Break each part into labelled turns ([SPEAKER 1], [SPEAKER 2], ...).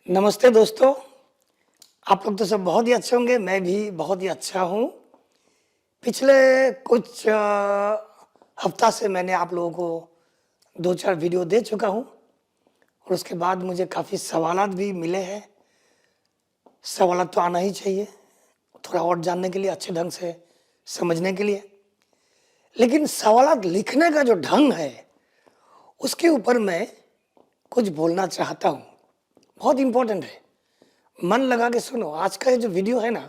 [SPEAKER 1] नमस्ते दोस्तों। आप लोग तो सब बहुत ही अच्छे होंगे, मैं भी बहुत ही अच्छा हूँ। पिछले कुछ हफ्ता से मैंने आप लोगों को 2-4 वीडियो दे चुका हूँ और उसके बाद मुझे काफ़ी सवालात भी मिले हैं। सवालात तो आना ही चाहिए, थोड़ा और जानने के लिए, अच्छे ढंग से समझने के लिए। लेकिन सवालात लिखने का जो ढंग है, उसके ऊपर मैं कुछ बोलना चाहता हूँ। बहुत इम्पोर्टेंट है, मन लगा के सुनो। आज का ये जो वीडियो है ना,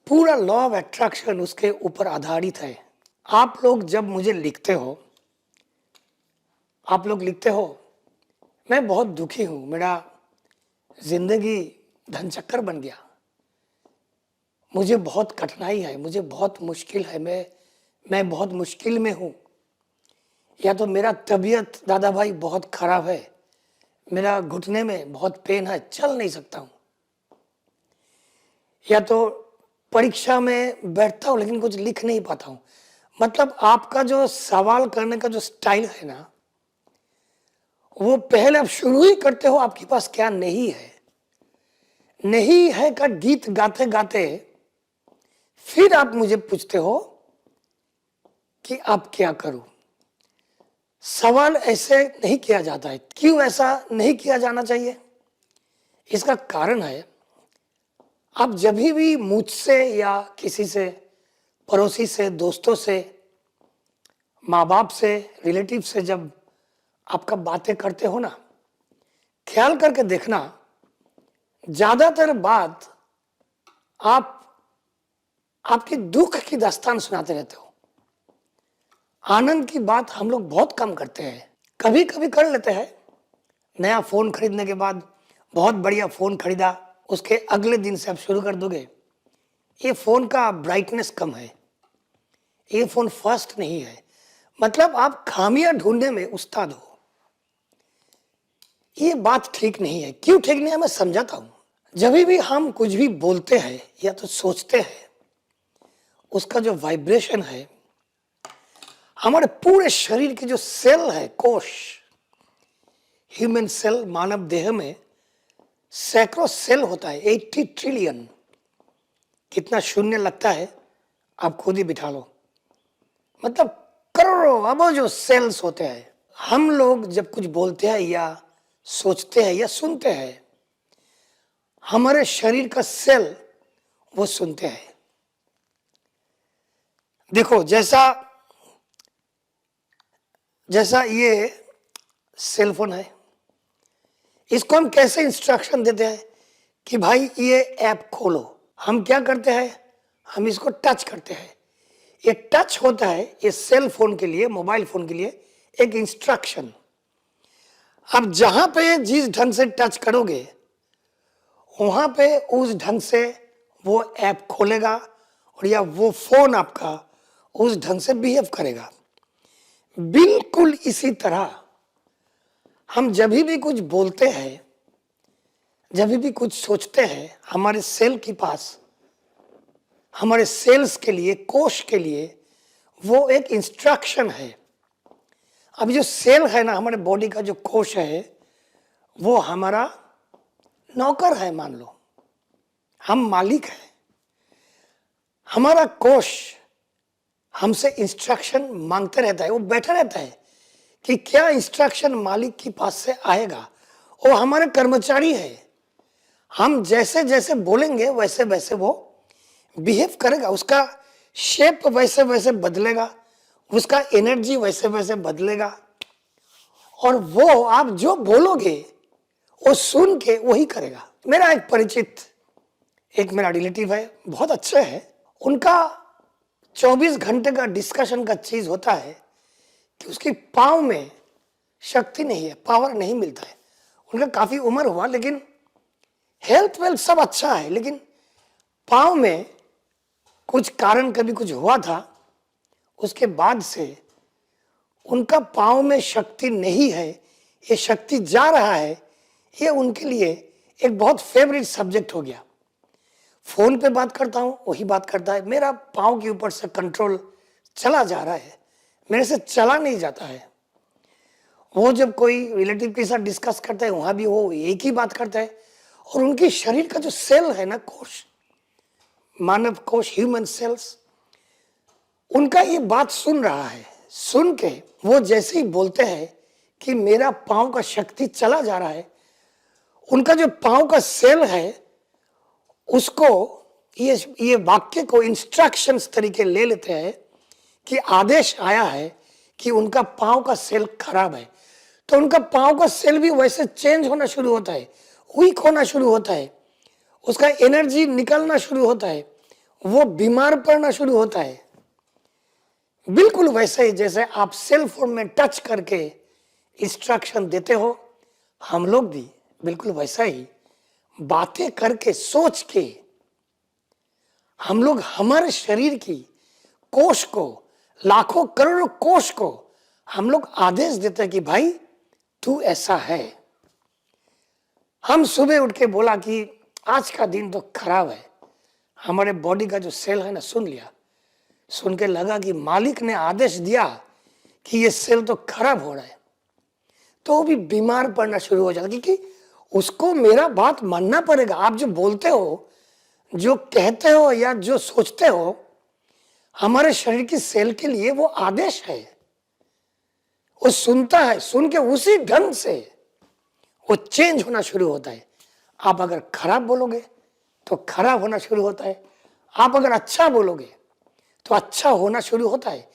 [SPEAKER 1] पूरा लॉ ऑफ अट्रैक्शन उसके ऊपर आधारित है। आप लोग जब मुझे लिखते हो, मैं बहुत दुखी हूं, मेरा जिंदगी धनचक्कर बन गया, मुझे बहुत कठिनाई है, मुझे बहुत मुश्किल है, मैं बहुत मुश्किल में हूं, या तो मेरा तबीयत दादा भाई बहुत खराब है, मेरा घुटने में बहुत पेन है, चल नहीं सकता हूं, या तो परीक्षा में बैठता हूं लेकिन कुछ लिख नहीं पाता हूं। मतलब आपका जो सवाल करने का जो स्टाइल है ना, वो पहले आप शुरू ही करते हो आपके पास क्या नहीं है। नहीं है का गीत गाते गाते फिर आप मुझे पूछते हो कि आप क्या करूं। सवाल ऐसे नहीं किया जाता है। क्यों ऐसा नहीं किया जाना चाहिए? इसका कारण है, आप जब भी मुझसे या किसी से, पड़ोसी से, दोस्तों से, माँ बाप से, रिलेटिव से जब आपका बातें करते हो ना, ख्याल करके देखना, ज्यादातर बात आप आपके दुख की दास्तान सुनाते रहते हो। आनंद की बात हम लोग बहुत कम करते हैं। कभी कभी कर लेते हैं। नया फोन खरीदने के बाद, बहुत बढ़िया फोन खरीदा, उसके अगले दिन से आप शुरू कर दोगे, ये फोन का ब्राइटनेस कम है, ये फोन फास्ट नहीं है। मतलब आप खामियां ढूंढने में उस्ताद हो। ये बात ठीक नहीं है। क्यों ठीक नहीं है, मैं समझाता हूं। जब भी हम कुछ भी बोलते हैं या तो सोचते हैं, उसका जो वाइब्रेशन है, हमारे पूरे शरीर के जो सेल है, कोश, ह्यूमन सेल, मानव देह में सैकड़ों सेल होता है, 80 ट्रिलियन। कितना शून्य लगता है आप खुद ही बिठा लो। मतलब करोड़ों अरबों जो सेल्स होते हैं। हम लोग जब कुछ बोलते हैं या सोचते हैं या सुनते हैं, हमारे शरीर का सेल वो सुनते हैं। देखो, जैसा ये सेलफोन है, इसको हम कैसे इंस्ट्रक्शन देते हैं कि भाई ये ऐप खोलो। हम क्या करते हैं, हम इसको टच करते हैं। ये टच होता है, ये सेल फोन के लिए, मोबाइल फोन के लिए एक इंस्ट्रक्शन। अब जहां पे जिस ढंग से टच करोगे, वहां पे उस ढंग से वो ऐप खोलेगा और या वो फोन आपका उस ढंग से बिहेव करेगा। बिल्कुल इसी तरह हम जब भी कुछ बोलते हैं, जब भी कुछ सोचते हैं, हमारे सेल के पास, हमारे सेल्स के लिए, कोश के लिए वो एक इंस्ट्रक्शन है। अब जो सेल है ना, हमारे बॉडी का जो कोश है, वो हमारा नौकर है। मान लो हम मालिक हैं। हमारा कोश हमसे इंस्ट्रक्शन मांगते रहता है, वो बैठा रहता है कि क्या इंस्ट्रक्शन मालिक के पास से आएगा। वो हमारे कर्मचारी है। हम जैसे जैसे बोलेंगे वैसे वैसे वो बिहेव करेगा। उसका शेप वैसे वैसे बदलेगा, उसका एनर्जी वैसे वैसे बदलेगा, और वो आप जो बोलोगे वो सुन के वही करेगा। मेरा एक परिचित, एक मेरा रिलेटिव है, बहुत अच्छे है। उनका 24 घंटे का डिस्कशन का चीज होता है कि उसकी पाँव में शक्ति नहीं है, पावर नहीं मिलता है। उनका काफी उम्र हुआ, लेकिन हेल्थ वेल्थ सब अच्छा है, लेकिन पाँव में कुछ कारण, कभी कुछ हुआ था, उसके बाद से उनका पाँव में शक्ति नहीं है। ये शक्ति जा रहा है, ये उनके लिए एक बहुत फेवरेट सब्जेक्ट हो गया। फोन पे बात करता हूं, वही बात करता है। मेरा पाँव के ऊपर से कंट्रोल चला जा रहा है, मेरे से चला नहीं जाता है। वो जब कोई रिलेटिव के साथ डिस्कस करता है वहां भी वो एक ही बात करता है। और उनकी शरीर का जो सेल है ना, कोश, मानव कोश, ह्यूमन सेल्स, उनका ये बात सुन रहा है। सुन के वो जैसे ही बोलते हैं कि मेरा पांव का शक्ति चला जा रहा है, उनका जो पांव का सेल है उसको ये वाक्य को इंस्ट्रक्शंस तरीके ले लेते हैं कि आदेश आया है कि उनका पांव का सेल खराब है। तो उनका पांव का सेल भी वैसे चेंज होना शुरू होता है, वीक होना शुरू होता है, उसका एनर्जी निकलना शुरू होता है, वो बीमार पड़ना शुरू होता है। बिल्कुल वैसे ही जैसे आप सेल फोन में टच करके इंस्ट्रक्शन देते हो, हम लोग भी बिल्कुल वैसा ही बातें करके, सोच के हम लोग हमारे शरीर की कोश को, लाखों करोड़ों कोश को हम लोग आदेश देते हैं कि भाई तू ऐसा है। हम सुबह उठ के बोला कि आज का दिन तो खराब है, हमारे बॉडी का जो सेल है ना सुन लिया, सुन के लगा कि मालिक ने आदेश दिया कि ये सेल तो खराब हो रहा है, तो वो भी बीमार पड़ना शुरू हो जाता, क्योंकि उसको मेरा बात मानना पड़ेगा। आप जो बोलते हो, जो कहते हो या जो सोचते हो, हमारे शरीर की सेल के लिए वो आदेश है, वो सुनता है, सुन के उसी ढंग से वो चेंज होना शुरू होता है। आप अगर खराब बोलोगे तो खराब होना शुरू होता है, आप अगर अच्छा बोलोगे तो अच्छा होना शुरू होता है।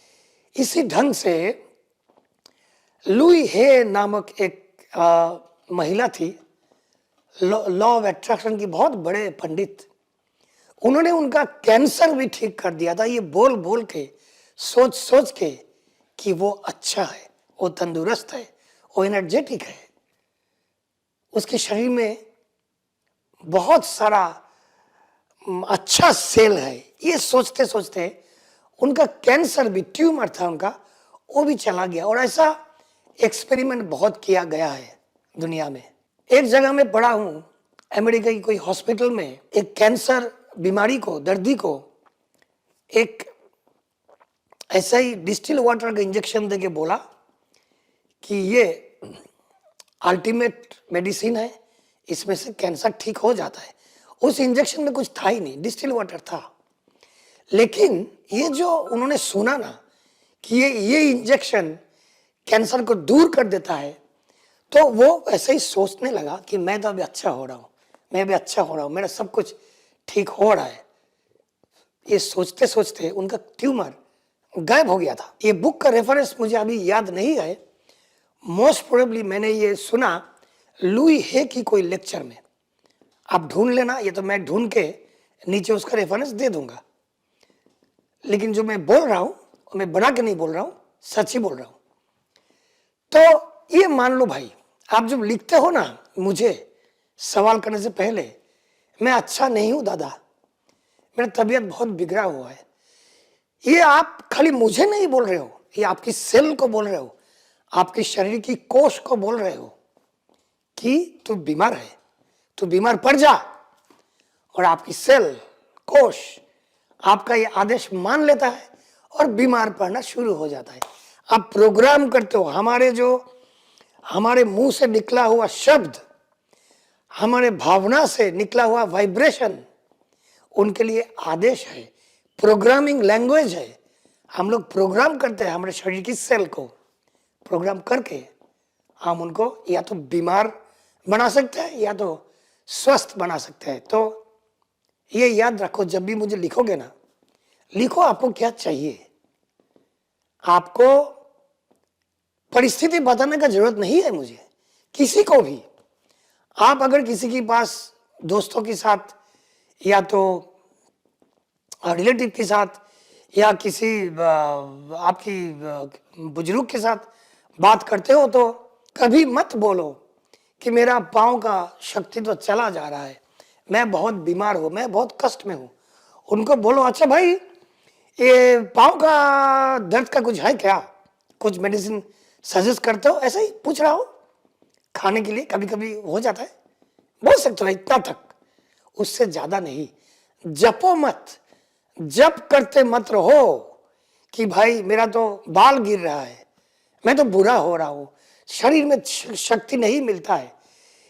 [SPEAKER 1] इसी ढंग से लुई हे नामक एक महिला थी, लॉ ऑफ अट्रैक्शन की बहुत बड़े पंडित, उन्होंने उनका कैंसर भी ठीक कर दिया था, ये बोल बोल के, सोच सोच के कि वो अच्छा है, वो तंदुरुस्त है, वो एनर्जेटिक है, उसके शरीर में बहुत सारा अच्छा सेल है। ये सोचते सोचते उनका कैंसर भी, ट्यूमर था उनका, वो भी चला गया। और ऐसा एक्सपेरिमेंट बहुत किया गया है दुनिया में। एक जगह में पढ़ा हूं, अमेरिका की कोई हॉस्पिटल में एक कैंसर बीमारी को, दर्दी को एक ऐसा ही डिस्टिल वाटर का इंजेक्शन देके बोला कि ये अल्टीमेट मेडिसिन है, इसमें से कैंसर ठीक हो जाता है। उस इंजेक्शन में कुछ था ही नहीं, डिस्टिल वाटर था। लेकिन ये जो उन्होंने सुना ना कि ये इंजेक्शन कैंसर को दूर कर देता है, तो वो ऐसे ही सोचने लगा कि मैं तो अभी अच्छा हो रहा हूँ, मैं भी अच्छा हो रहा हूँ, मेरा सब कुछ ठीक हो रहा है। ये सोचते सोचते उनका ट्यूमर गायब हो गया था। ये बुक का रेफरेंस मुझे अभी याद नहीं है, मोस्ट प्रोबेबली मैंने ये सुना लुई हे की कोई लेक्चर में, आप ढूंढ लेना, ये तो मैं ढूंढ के नीचे उसका रेफरेंस दे दूंगा। लेकिन जो मैं बोल रहा हूं मैं बना के नहीं बोल रहा हूं, सच ही बोल रहा हूं। तो ये मान लो भाई, आप जब लिखते हो ना मुझे सवाल करने से पहले, मैं अच्छा नहीं हूं दादा, मेरा तबीयत बहुत बिगड़ा हुआ है, ये आप खाली मुझे नहीं बोल रहे हो, ये आपकी सेल को बोल रहे हो, आपके शरीर की कोश को बोल रहे हो कि तू बीमार है, तू बीमार पड़ जा। और आपकी सेल, कोश आपका ये आदेश मान लेता है और बीमार पड़ना शुरू हो जाता है। आप प्रोग्राम करते हो, हमारे मुंह से निकला हुआ शब्द, हमारे भावना से निकला हुआ वाइब्रेशन, उनके लिए आदेश है, प्रोग्रामिंग लैंग्वेज है। हम लोग प्रोग्राम करते हैं हमारे शरीर की सेल को, प्रोग्राम करके हम उनको या तो बीमार बना सकते हैं या तो स्वस्थ बना सकते हैं। तो ये याद रखो, जब भी मुझे लिखोगे ना, लिखो आपको क्या चाहिए। आपको परिस्थिति बताने का जरूरत नहीं है मुझे, किसी को भी। आप अगर किसी के पास दोस्तों के साथ या तो रिलेटिव के साथ या किसी आपकी बुजुर्ग के साथ बात करते हो, तो कभी मत बोलो कि मेरा पाँव का शक्ति तो चला जा रहा है, मैं बहुत बीमार हूँ, मैं बहुत कष्ट में हूँ। उनको बोलो, अच्छा भाई ये पाँव का दर्द का कुछ है क्या, कुछ मेडिसिन सजेस्ट करते हो, ऐसा ही पूछ रहा हो खाने के लिए, कभी कभी हो जाता है, बोल सकते हो इतना तक, उससे ज्यादा नहीं। जपो मत, जप करते मत रहो कि भाई मेरा तो बाल गिर रहा है, मैं तो बुरा हो रहा हूँ, शरीर में शक्ति नहीं मिलता है।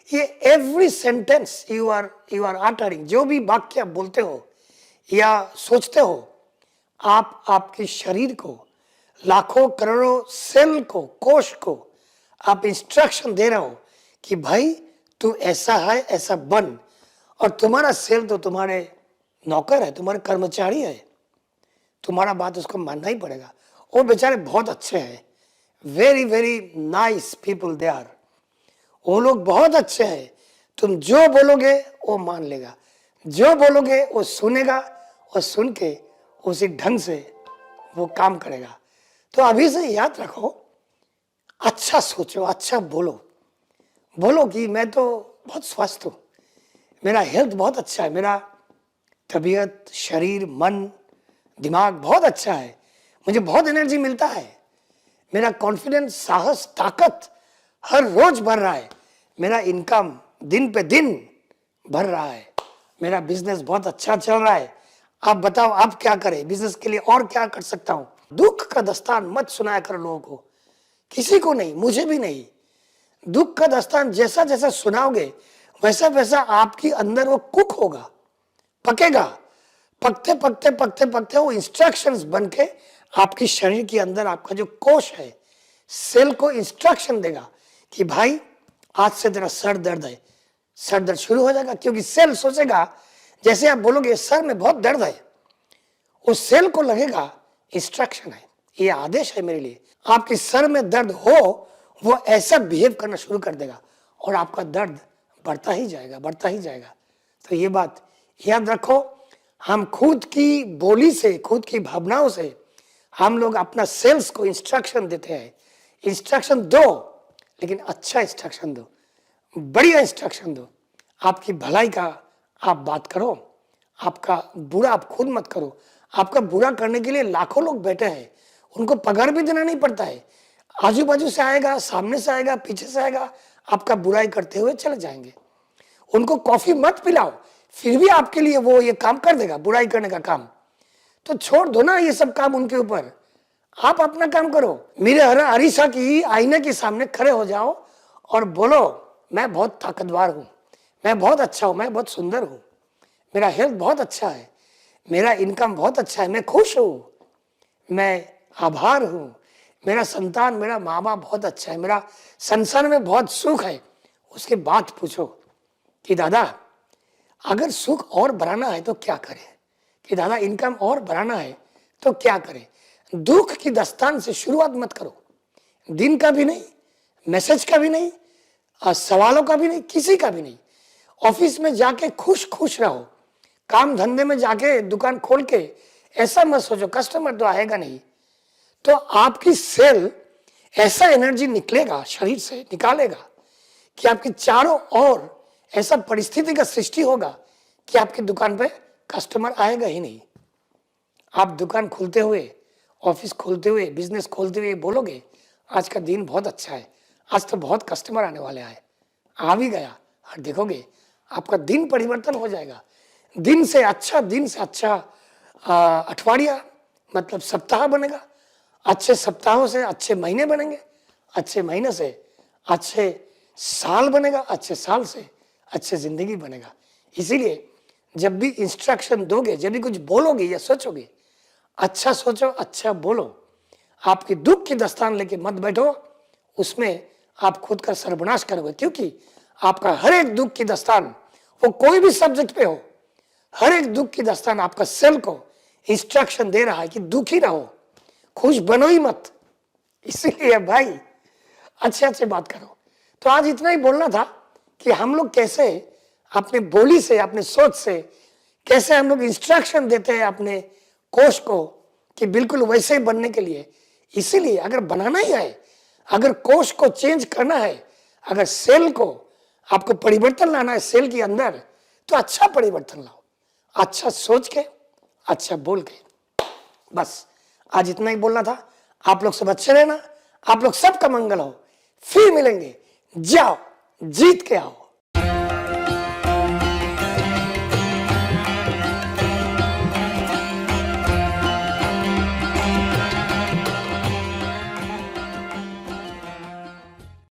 [SPEAKER 1] ये every sentence you are uttering, जो भी वाक्य आप बोलते हो या सोचते हो, आप आपके शरीर को, लाखों करोड़ों सेल को, कोश को आप इंस्ट्रक्शन दे रहे हो कि भाई तू ऐसा है, ऐसा बन। और तुम्हारा सेल तो तुम्हारे नौकर है, तुम्हारे कर्मचारी है, तुम्हारा बात उसको मानना ही पड़ेगा। वो बेचारे बहुत अच्छे हैं, very very nice people they are. वो लोग बहुत अच्छे हैं, तुम जो बोलोगे वो मान लेगा, जो बोलोगे वो सुनेगा, और सुन के उसी ढंग से वो काम करेगा। तो अभी से याद रखो, अच्छा सोचो, अच्छा बोलो। बोलो कि मैं तो बहुत स्वस्थ हूँ, मेरा हेल्थ बहुत अच्छा है, मेरा तबीयत, शरीर, मन, दिमाग बहुत अच्छा है, मुझे बहुत एनर्जी मिलता है, मेरा कॉन्फिडेंस, साहस, ताकत हर रोज बढ़ रहा है, मेरा इनकम दिन पे दिन बढ़ रहा है, मेरा बिजनेस बहुत अच्छा चल रहा है। आप बताओ आप क्या करें, बिजनेस के लिए और क्या कर सकता हूँ। दुख का दस्तान मत सुनाया करो लोगों को, किसी को नहीं, मुझे भी नहीं। दुख का दस्तान जैसा जैसा सुनाओगे वैसा वैसा आपके अंदर वो कुक होगा, पकेगा। पकते पकते पकते पकते वो इंस्ट्रक्शंस बन के आपके शरीर के अंदर, आपका जो कोश है, सेल को इंस्ट्रक्शन देगा कि भाई आज से तेरा सर दर्द है, सर दर्द शुरू हो जाएगा। क्योंकि सेल सोचेगा, जैसे आप बोलोगे सर में बहुत दर्द है, उस सेल को लगेगा इंस्ट्रक्शन है, ये आदेश है मेरे लिए। आपके सर में दर्द हो, वो ऐसा बिहेव करना शुरू कर देगा और आपका दर्द बढ़ता ही जाएगा, बढ़ता ही जाएगा। तो ये बात याद रखो, हम खुद की बोली से, खुद की भावनाओं से हम लोग अपना सेल्स को इंस्ट्रक्शन देते हैं। इंस्ट्रक्शन दो, लेकिन अच्छा इंस्ट्रक्शन दो, बढ़िया इंस्ट्रक्शन दो। आपकी भलाई का आप बात करो, आपका बुरा आप खुद मत करो। आपका बुरा करने के लिए लाखों लोग बैठे हैं, उनको पगार भी देना नहीं पड़ता है। आजू बाजू से आएगा, सामने से आएगा, पीछे से आएगा, आपका बुराई करते हुए चले जाएंगे। उनको कॉफी मत पिलाओ, फिर भी आपके लिए वो ये काम कर देगा, बुराई करने का काम। तो छोड़ दो ना ये सब काम उनके ऊपर, आप अपना काम करो। मेरे अरीसा की आईने के सामने खड़े हो जाओ और बोलो, मैं बहुत ताकतवर हूँ, मैं बहुत अच्छा हूँ, मैं बहुत सुंदर हूँ, मेरा हेल्थ बहुत अच्छा है, मेरा इनकम बहुत अच्छा है, मैं खुश हूँ, मैं आभार हूँ, मेरा संतान, मेरा माँ बाप बहुत अच्छा है, मेरा संसार में बहुत सुख है। उसके बाद पूछो कि दादा अगर सुख और बढ़ाना है तो क्या करें, कि दादा इनकम और बढ़ाना है तो क्या करें। दुख की दस्तान से शुरुआत मत करो, दिन का भी नहीं, मैसेज का भी नहीं, सवालों का भी नहीं, किसी का भी नहीं। ऑफिस में जाके खुश खुश रहो, काम धंधे में जाके दुकान खोल के ऐसा मत सोचो कस्टमर तो आएगा नहीं। तो आपकी सेल ऐसा एनर्जी निकलेगा, शरीर से निकालेगा कि आपके चारों ओर ऐसा परिस्थिति का सृष्टि होगा कि आपकी दुकान पे कस्टमर आएगा ही नहीं। आप दुकान खोलते हुए, ऑफिस खोलते हुए, बिजनेस खोलते हुए बोलोगे आज का दिन बहुत अच्छा है, आज तो बहुत कस्टमर आने वाले आए, आ भी गया, और देखोगे आपका दिन परिवर्तन हो जाएगा। दिन से अच्छा अठवाडिया मतलब सप्ताह बनेगा, अच्छे सप्ताहों से अच्छे महीने बनेंगे, अच्छे महीने से अच्छे साल बनेगा, अच्छे साल से अच्छे जिंदगी बनेगा। इसीलिए जब भी इंस्ट्रक्शन दोगे, जब भी कुछ बोलोगे या सोचोगे, अच्छा सोचो, अच्छा बोलो। आपकी दुख की दस्तान लेके मत बैठो, उसमें आप खुद का सर्वनाश करोगे। क्योंकि आपका हर एक दुख की दस्तान, वो कोई भी सब्जेक्ट पे हो, हर एक दुख की दस्तान आपका सेल को इंस्ट्रक्शन दे रहा है कि दुखी रहो, खुश बनो ही मत। इसीलिए भाई अच्छे अच्छे बात करो। तो आज इतना ही बोलना था कि हम लोग कैसे अपने बोली से, अपने सोच से कैसे हम लोग इंस्ट्रक्शन देते हैं अपने कोश को कि बिल्कुल वैसे ही बनने के लिए। इसीलिए अगर बनाना ही है, अगर कोश को चेंज करना है, अगर सेल को आपको परिवर्तन लाना है सेल के अंदर, तो अच्छा परिवर्तन लाओ, अच्छा सोच के, अच्छा बोल के। बस आज इतना ही बोलना था। आप लोग सब अच्छे रहना, आप लोग सबका मंगल हो। फिर मिलेंगे, जाओ जीत के आओ।